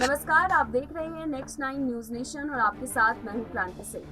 नमस्कार, आप देख रहे हैं नेक्स्ट 9 न्यूज नेशन और आपके साथ मैं हूं क्रांति सिंह।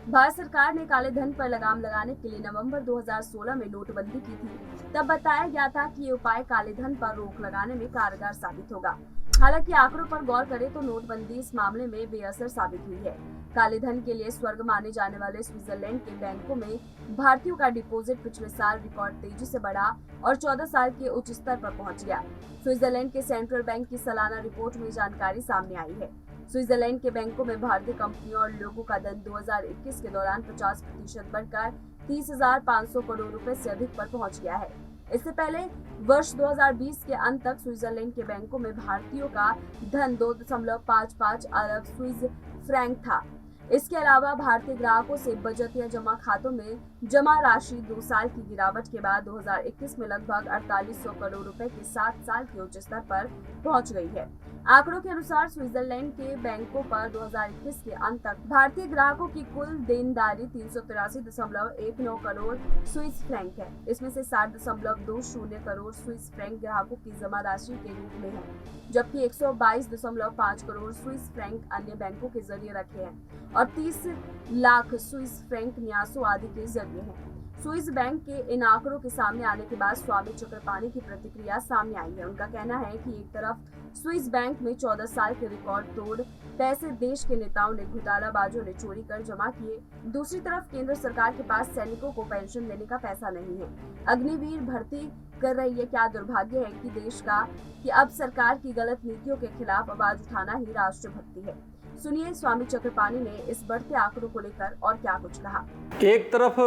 भारत सरकार ने काले धन पर लगाम लगाने के लिए नवंबर 2016 में नोटबंदी की थी। तब बताया गया था कि ये उपाय काले धन पर रोक लगाने में कारगर साबित होगा। हालांकि आंकड़ों पर गौर करें तो नोटबंदी इस मामले में बेअसर साबित हुई है। काले धन के लिए स्वर्ग माने जाने वाले स्विट्जरलैंड के बैंकों में भारतीयों का डिपॉजिट पिछले साल रिकॉर्ड तेजी से बढ़ा और 14 साल के उच्च स्तर पर पहुंच गया। स्विट्जरलैंड के सेंट्रल बैंक की सालाना रिपोर्ट में जानकारी सामने आई है। स्विट्जरलैंड के बैंकों में भारतीय कंपनियों और लोगों का धन 2021 के दौरान 50% बढ़कर 30,500 करोड़ रुपए से अधिक पर पहुंच गया है। इससे पहले वर्ष 2020 के अंत तक स्विट्जरलैंड के बैंकों में भारतीयों का धन 2.55 अरब स्विस फ्रैंक था। इसके अलावा भारतीय ग्राहकों से बचत या जमा खातों में जमा राशि 2 साल की गिरावट के बाद 2021 में लगभग 4800 करोड़ रुपए के 7 साल के उच्च स्तर पर पहुंच गई है। आंकड़ों के अनुसार स्विट्जरलैंड के बैंकों पर 2021 के अंत तक भारतीय ग्राहकों की कुल देनदारी 383.19 करोड़ स्विस फ्रैंक है। इसमें से 60.20 करोड़ स्विस फ्रैंक ग्राहकों की जमा राशि के रूप में है, जबकि 122.5 करोड़ स्विस फ्रैंक अन्य बैंकों के जरिए रखे हैं और 30 लाख स्विस फ्रैंक न्यासों आदि के जरिए हैं। स्विस बैंक के इन आंकड़ों के सामने आने के बाद स्वामी चक्रपाणी की प्रतिक्रिया सामने आई है। उनका कहना है कि एक तरफ स्विस बैंक में 14 साल के रिकॉर्ड तोड़ पैसे देश के नेताओं ने घोटालाबाजों ने चोरी कर जमा किए, दूसरी तरफ केंद्र सरकार के पास सैनिकों को पेंशन देने का पैसा नहीं है। अग्निवीर भर्ती कर रही है। क्या दुर्भाग्य है कि देश का कि अब सरकार की गलत नीतियों के खिलाफ आवाज उठाना ही राष्ट्रभक्ति है। सुनिए स्वामी चक्रपाणी ने इस बढ़ते आंकड़ों को लेकर और क्या कुछ कहा। एक तरफ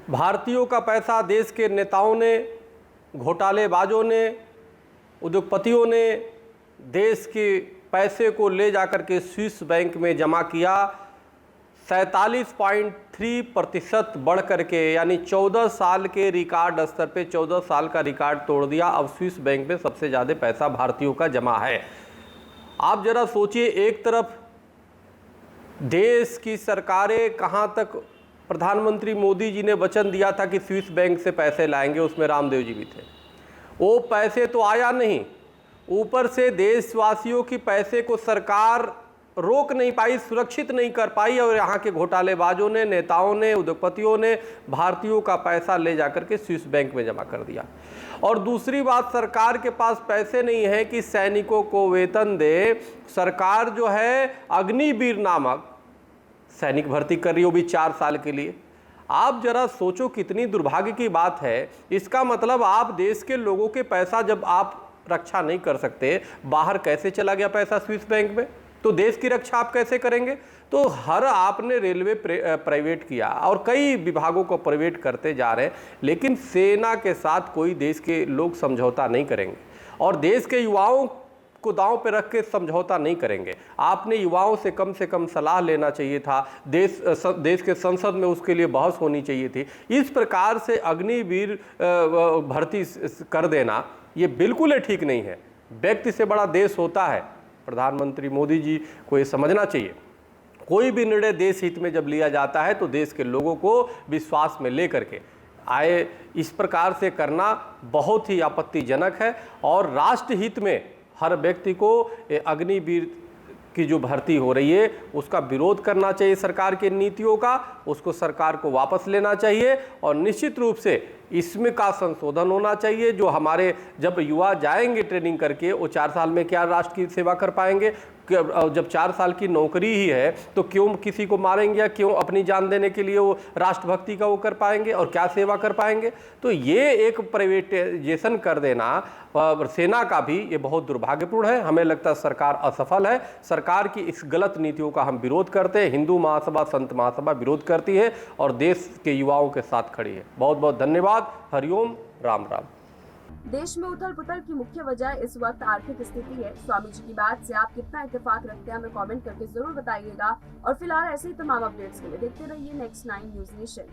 भारतीयों का पैसा देश के नेताओं ने, घोटालेबाजों ने, उद्योगपतियों ने देश के पैसे को ले जाकर के स्विस बैंक में जमा किया। 47.3% बढ़ करके यानी 14 साल के रिकॉर्ड स्तर पे 14 साल का रिकॉर्ड तोड़ दिया। अब स्विस बैंक में सबसे ज़्यादा पैसा भारतीयों का जमा है। आप जरा सोचिए, एक तरफ देश की सरकारें कहाँ तक, प्रधानमंत्री मोदी जी ने वचन दिया था कि स्विस बैंक से पैसे लाएंगे, उसमें रामदेव जी भी थे। वो पैसे तो आया नहीं, ऊपर से देशवासियों की पैसे को सरकार रोक नहीं पाई, सुरक्षित नहीं कर पाई और यहाँ के घोटालेबाजों ने, नेताओं ने, उद्योगपतियों ने भारतीयों का पैसा ले जाकर के स्विस बैंक में जमा कर दिया। और दूसरी बात, सरकार के पास पैसे नहीं है कि सैनिकों को वेतन दे। सरकार जो है अग्निवीर नामक सैनिक भर्ती कर रही है, वो भी 4 साल के लिए। आप जरा सोचो कितनी दुर्भाग्य की बात है। इसका मतलब आप देश के लोगों के पैसा जब आप रक्षा नहीं कर सकते, बाहर कैसे चला गया पैसा स्विस बैंक में, तो देश की रक्षा आप कैसे करेंगे। तो हर आपने रेलवे प्राइवेट किया और कई विभागों को प्राइवेट करते जा रहे हैं, लेकिन सेना के साथ कोई देश के लोग समझौता नहीं करेंगे और देश के युवाओं को दांव पे रख के समझौता नहीं करेंगे। आपने युवाओं से कम सलाह लेना चाहिए था, देश के संसद में उसके लिए बहस होनी चाहिए थी। इस प्रकार से अग्निवीर भर्ती कर देना ये बिल्कुल ठीक नहीं है। व्यक्ति से बड़ा देश होता है। प्रधानमंत्री मोदी जी को ये समझना चाहिए, कोई भी निर्णय देश हित में जब लिया जाता है तो देश के लोगों को विश्वास में लेकर के आए। इस प्रकार से करना बहुत ही आपत्तिजनक है और राष्ट्र हित में हर व्यक्ति को अग्निवीर की जो भर्ती हो रही है उसका विरोध करना चाहिए। सरकार की नीतियों का उसको सरकार को वापस लेना चाहिए और निश्चित रूप से इसमें का संशोधन होना चाहिए। जो हमारे जब युवा जाएंगे ट्रेनिंग करके, वो 4 साल में क्या राष्ट्र की सेवा कर पाएंगे। जब 4 साल की नौकरी ही है तो क्यों किसी को मारेंगे या क्यों अपनी जान देने के लिए वो राष्ट्रभक्ति का वो कर पाएंगे और क्या सेवा कर पाएंगे। तो ये एक प्राइवेटाइजेशन कर देना सेना का भी ये बहुत दुर्भाग्यपूर्ण है। हमें लगता है सरकार असफल है। सरकार की इस गलत नीतियों का हम विरोध करते हैं। हिंदू महासभा, संत महासभा विरोध करती है और देश के युवाओं के साथ खड़ी है। बहुत बहुत धन्यवाद। हरिओम, राम राम। देश में उथल पुथल की मुख्य वजह इस वक्त आर्थिक स्थिति है। स्वामी जी की बात से आप कितना इत्तेफाक रखते हैं हमें कमेंट करके जरूर बताइएगा और फिलहाल ऐसे ही तमाम अपडेट्स के लिए देखते रहिए नेक्स्ट 9 न्यूज नेशन।